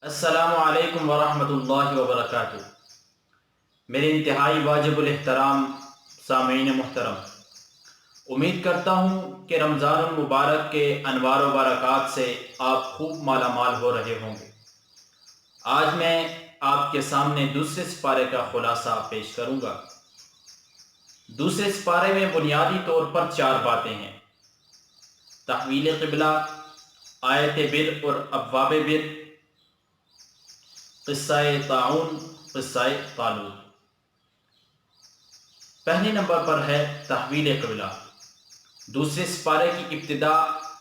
السلام علیکم ورحمۃ اللہ وبرکاتہ۔ میرے انتہائی واجب الاحترام سامعین محترم، امید کرتا ہوں کہ رمضان المبارک کے انوار و برکات سے آپ خوب مالا مال ہو رہے ہوں گے۔ آج میں آپ کے سامنے دوسرے سپارے کا خلاصہ پیش کروں گا۔ دوسرے سپارے میں بنیادی طور پر 4 باتیں ہیں: تحویل قبلہ، آیت بر اور ابواب بر، قصہ طاعون، قصہ طالوت۔ پہلے نمبر پر ہے تحویل قبلہ۔ دوسرے سپارے کی ابتدا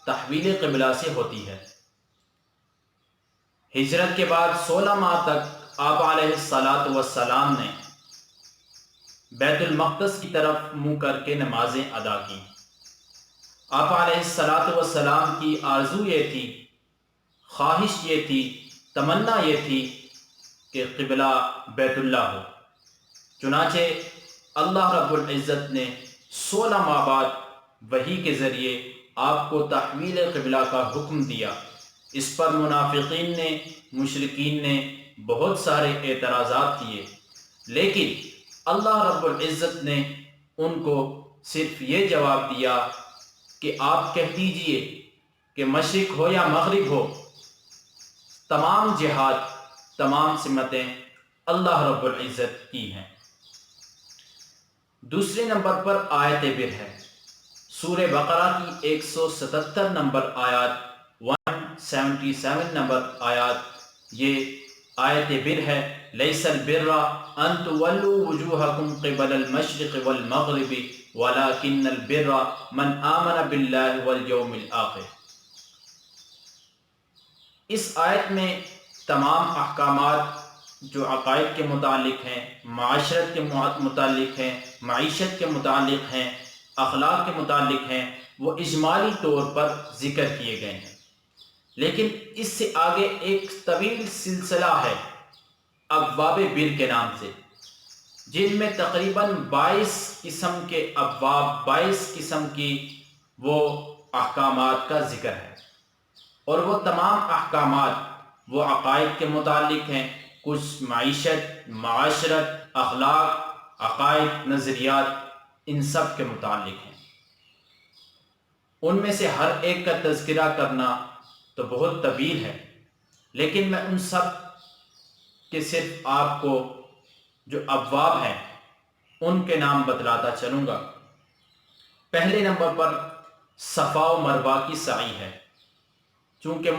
تحویل قبلہ سے ہوتی ہے۔ ہجرت کے بعد 16 ماہ تک آپ علیہ السلام نے بیت المقدس کی طرف منہ کر کے نمازیں ادا کی۔ آپ علیہ السلام کی آرزو یہ تھی، خواہش یہ تھی، تمنا یہ تھی کہ قبلہ بیت اللہ ہو۔ چنانچہ اللہ رب العزت نے 16 ماہ بعد وحی کے ذریعے آپ کو تحویل قبلہ کا حکم دیا۔ اس پر منافقین نے، مشرکین نے بہت سارے اعتراضات کیے، لیکن اللہ رب العزت نے ان کو صرف یہ جواب دیا کہ آپ کہہ دیجئے کہ مشرق ہو یا مغرب ہو، تمام جہاد، تمام سمتیں اللہ رب العزت کی ہیں۔ دوسرے نمبر پر آیت بر ہے۔ سورہ بقرہ کی 177 نمبر آیات، 177 نمبر آیات، یہ آیت بر ہے۔ لیس البر ان تولوا وجوہکم قبل المشرق والمغرب ولکن البر من آمن باللہ والیوم الآخر۔ اس آیت میں تمام احکامات جو عقائد کے متعلق ہیں، معاشرت کے متعلق ہیں، معیشت کے متعلق ہیں، اخلاق کے متعلق ہیں، وہ اجمالی طور پر ذکر کیے گئے ہیں۔ لیکن اس سے آگے ایک طویل سلسلہ ہے ابواب بر کے نام سے، جن میں تقریباً 22 قسم کے ابواب، 22 قسم کی وہ احکامات کا ذکر ہے، اور وہ تمام احکامات وہ عقائد کے متعلق ہیں، کچھ معیشت، معاشرت، اخلاق، عقائد، نظریات، ان سب کے متعلق ہیں۔ ان میں سے ہر ایک کا تذکرہ کرنا تو بہت طویل ہے، لیکن میں ان سب کے صرف آپ کو جو ابواب ہیں ان کے نام بتلاتا چلوں گا۔ پہلے نمبر پر صفا و مروہ کی سعی ہے۔ چونکہ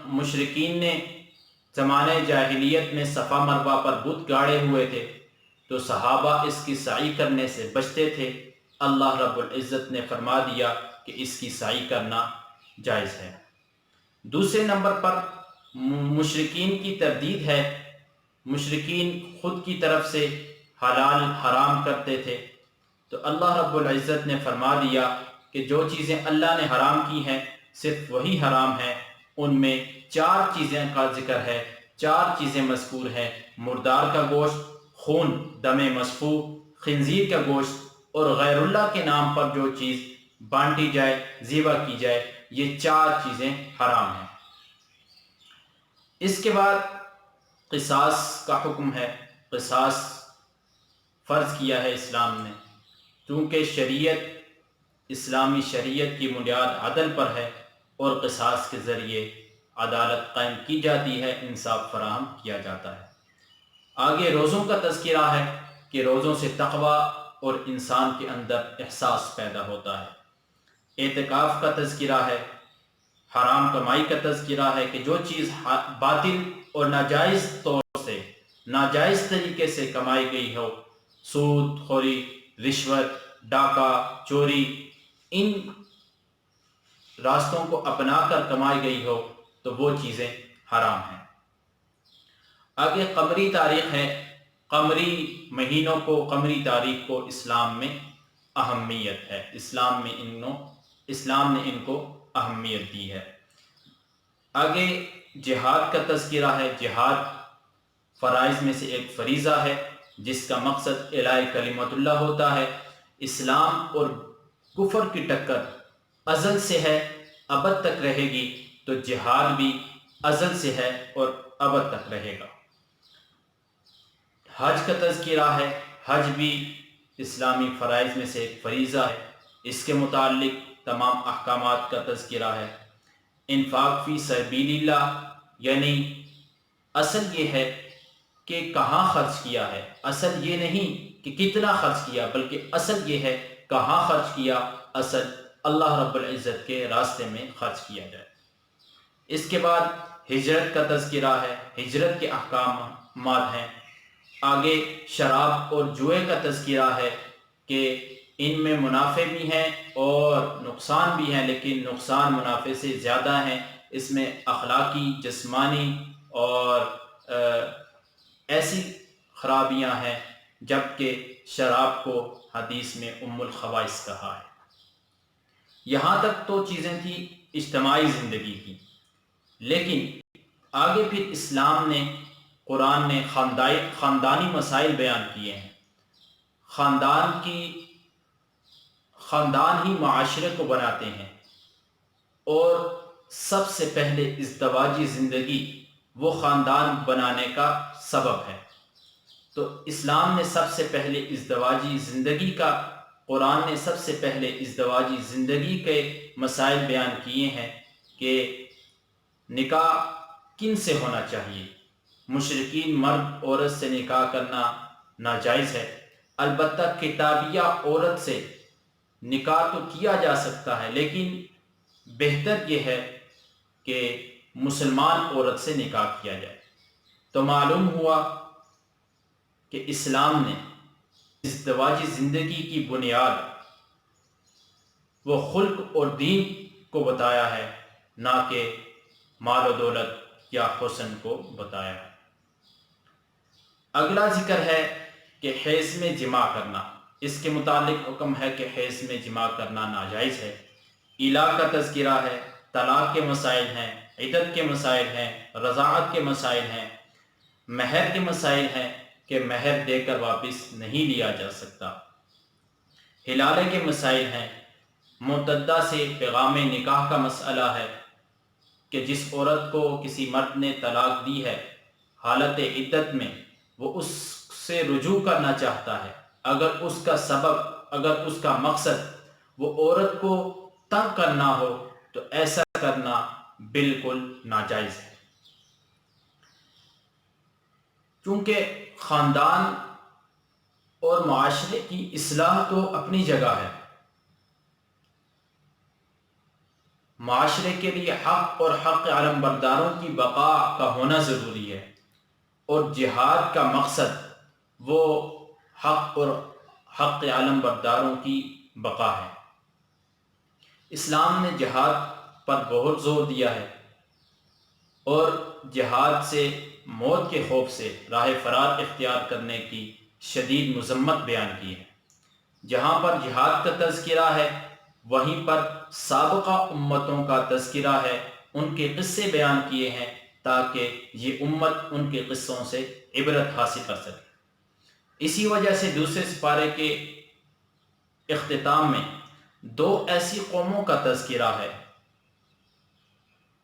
مشرکین نے زمانہ جاہلیت میں صفا مروہ پر بت گاڑے ہوئے تھے، تو صحابہ اس کی سعی کرنے سے بچتے تھے۔ اللہ رب العزت نے فرما دیا کہ اس کی سعی کرنا جائز ہے۔ دوسرے نمبر پر مشرکین کی تردید ہے۔ مشرکین خود کی طرف سے حلال حرام کرتے تھے، تو اللہ رب العزت نے فرما دیا کہ جو چیزیں اللہ نے حرام کی ہیں صرف وہی حرام ہیں۔ ان میں 4 چیزیں کا ذکر ہے، 4 چیزیں مذکور ہیں: مردار کا گوشت، خون، دم مسفوح، خنزیر کا گوشت، اور غیر اللہ کے نام پر جو چیز بانٹی جائے، ذبح کی جائے، یہ 4 چیزیں حرام ہیں۔ اس کے بعد قصاص کا حکم ہے۔ قصاص فرض کیا ہے اسلام نے، چونکہ شریعت، اسلامی شریعت کی بنیاد عدل پر ہے، اور قصاص کے ذریعے عدالت قائم کی جاتی ہے، انصاف فراہم کیا جاتا ہے۔ آگے روزوں کا تذکرہ ہے کہ روزوں سے تقویٰ اور انسان کے اندر احساس پیدا ہوتا ہے۔ اعتکاف کا تذکرہ ہے۔ حرام کمائی کا تذکرہ ہے کہ جو چیز باطل اور ناجائز طور سے، ناجائز طریقے سے کمائی گئی ہو، سود خوری، رشوت، ڈاکہ، چوری، ان راستوں کو اپنا کر کمائی گئی ہو تو وہ چیزیں حرام ہیں۔ آگے قمری تاریخ ہے۔ قمری مہینوں کو، قمری تاریخ کو اسلام میں اہمیت ہے۔ اسلام نے ان کو اہمیت دی ہے۔ آگے جہاد کا تذکرہ ہے۔ جہاد فرائض میں سے ایک فریضہ ہے، جس کا مقصد اعلاء کلمت اللہ ہوتا ہے۔ اسلام اور کفر کی ٹکر ازل سے ہے، ابد تک رہے گی، تو جہاد بھی ازل سے ہے اور ابد تک رہے گا۔ حج کا تذکرہ ہے، حج بھی اسلامی فرائض میں سے ایک فریضہ ہے، اس کے متعلق تمام احکامات کا تذکرہ ہے۔ انفاق فی سبیل اللہ، یعنی اصل یہ ہے کہ کہاں خرچ کیا ہے، اصل یہ نہیں کہ کتنا خرچ کیا، بلکہ اصل یہ ہے کہاں خرچ کیا، اصل اللہ رب العزت کے راستے میں خرچ کیا جائے۔ اس کے بعد ہجرت کا تذکرہ ہے، ہجرت کے احکامات ہیں۔ آگے شراب اور جوئے کا تذکرہ ہے کہ ان میں منافع بھی ہیں اور نقصان بھی ہیں، لیکن نقصان منافع سے زیادہ ہیں۔ اس میں اخلاقی، جسمانی اور ایسی خرابیاں ہیں، جبکہ شراب کو حدیث میں ام الخبائث کہا ہے۔ یہاں تک تو چیزیں تھیں اجتماعی زندگی کی، لیکن آگے پھر اسلام نے، قرآن نے خاندانی مسائل بیان کیے ہیں۔ خاندان ہی معاشرے کو بناتے ہیں، اور سب سے پہلے ازدواجی زندگی وہ خاندان بنانے کا سبب ہے۔ تو اسلام نے سب سے پہلے ازدواجی زندگی کا، قرآن نے سب سے پہلے ازدواجی زندگی کے مسائل بیان کیے ہیں کہ نکاح کن سے ہونا چاہیے۔ مشرکین مرد عورت سے نکاح کرنا ناجائز ہے، البتہ کتابیہ عورت سے نکاح تو کیا جا سکتا ہے، لیکن بہتر یہ ہے کہ مسلمان عورت سے نکاح کیا جائے۔ تو معلوم ہوا کہ اسلام نے ازدواجی زندگی کی بنیاد وہ خلق اور دین کو بتایا ہے، نہ کہ مال و دولت یا حسن کو بتایا ہے۔ اگلا ذکر ہے کہ حیض میں جماع کرنا۔ اس کے متعلق حکم ہے کہ حیض میں جماع کرنا ناجائز ہے۔ ایلا کا تذکرہ ہے، طلاق کے مسائل ہیں، عدت کے مسائل ہیں، رضاعت کے مسائل ہیں، مہر کے مسائل ہیں کہ مہر دے کر واپس نہیں لیا جا سکتا، حلالے کے مسائل ہیں، معتدہ سے پیغام نکاح کا مسئلہ ہے کہ جس عورت کو کسی مرد نے طلاق دی ہے حالت عدت میں، وہ اس سے رجوع کرنا چاہتا ہے، اگر اس کا سبب، اگر اس کا مقصد وہ عورت کو تنگ کرنا ہو تو ایسا کرنا بالکل ناجائز ہے۔ کیونکہ خاندان اور معاشرے کی اصلاح تو اپنی جگہ ہے، معاشرے کے لیے حق اور حق علم برداروں کی بقا کا ہونا ضروری ہے، اور جہاد کا مقصد وہ حق اور حق علم برداروں کی بقا ہے۔ اسلام نے جہاد پر بہت زور دیا ہے، اور جہاد سے، موت کے خوف سے راہ فرار اختیار کرنے کی شدید مذمت بیان کی ہے۔ جہاں پر جہاد کا تذکرہ ہے، وہیں پر سابقہ امتوں کا تذکرہ ہے، ان کے قصے بیان کیے ہیں تاکہ یہ امت ان کے قصوں سے عبرت حاصل کر سکے۔ اسی وجہ سے دوسرے سپارے کے اختتام میں دو ایسی قوموں کا تذکرہ ہے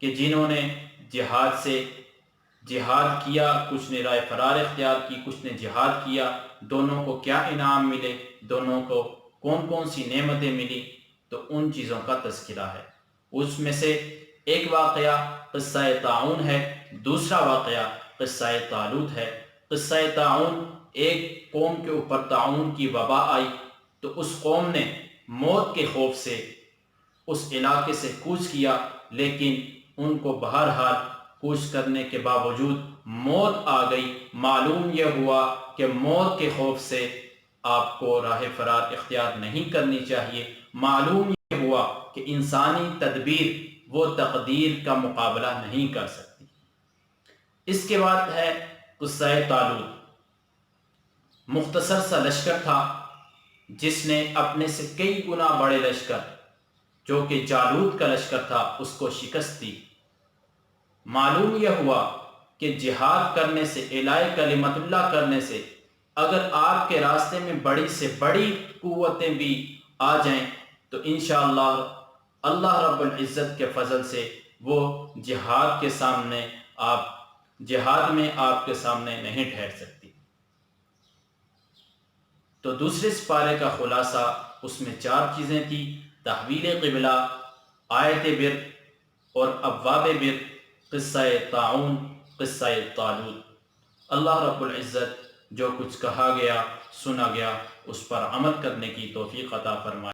کہ جنہوں نے جہاد کیا، کچھ نے رائے فرار اختیار کی، کچھ نے جہاد کیا، دونوں کو کیا انعام ملے، دونوں کو کون کون سی نعمتیں ملی، تو ان چیزوں کا تذکرہ ہے۔ اس میں سے ایک واقعہ قصہ طاعون ہے، دوسرا واقعہ قصہ طالوت ہے۔ قصہ طاعون، ایک قوم کے اوپر طاعون کی وبا آئی تو اس قوم نے موت کے خوف سے اس علاقے سے کوچ کیا، لیکن ان کو بہرحال کوچ کرنے کے باوجود موت آ گئی۔ معلوم یہ ہوا کہ موت کے خوف سے آپ کو راہ فرار اختیار نہیں کرنی چاہیے۔ معلوم یہ ہوا کہ انسانی تدبیر وہ تقدیر کا مقابلہ نہیں کر سکتی۔ اس کے بعد ہے قصہ طالوت۔ مختصر سا لشکر تھا جس نے اپنے سے کئی گنا بڑے لشکر، جو کہ جالوت کا لشکر تھا، اس کو شکست دی۔ معلوم یہ ہوا کہ جہاد کرنے سے، اعلاء کلمت اللہ کرنے سے، اگر آپ کے راستے میں بڑی سے بڑی قوتیں بھی آ جائیں تو انشاءاللہ اللہ رب العزت کے فضل سے وہ جہاد کے سامنے آپ جہاد میں آپ کے سامنے نہیں ٹھہر سکتی۔ تو دوسرے سپارے کا خلاصہ اس میں 4 چیزیں تھیں: تحویل قبلہ، آیت بر اور ابواب بر، قصہ طاعون، قصہ طالوت۔ اللہ رب العزت جو کچھ کہا گیا، سنا گیا، اس پر عمل کرنے کی توفیق عطا فرمائے۔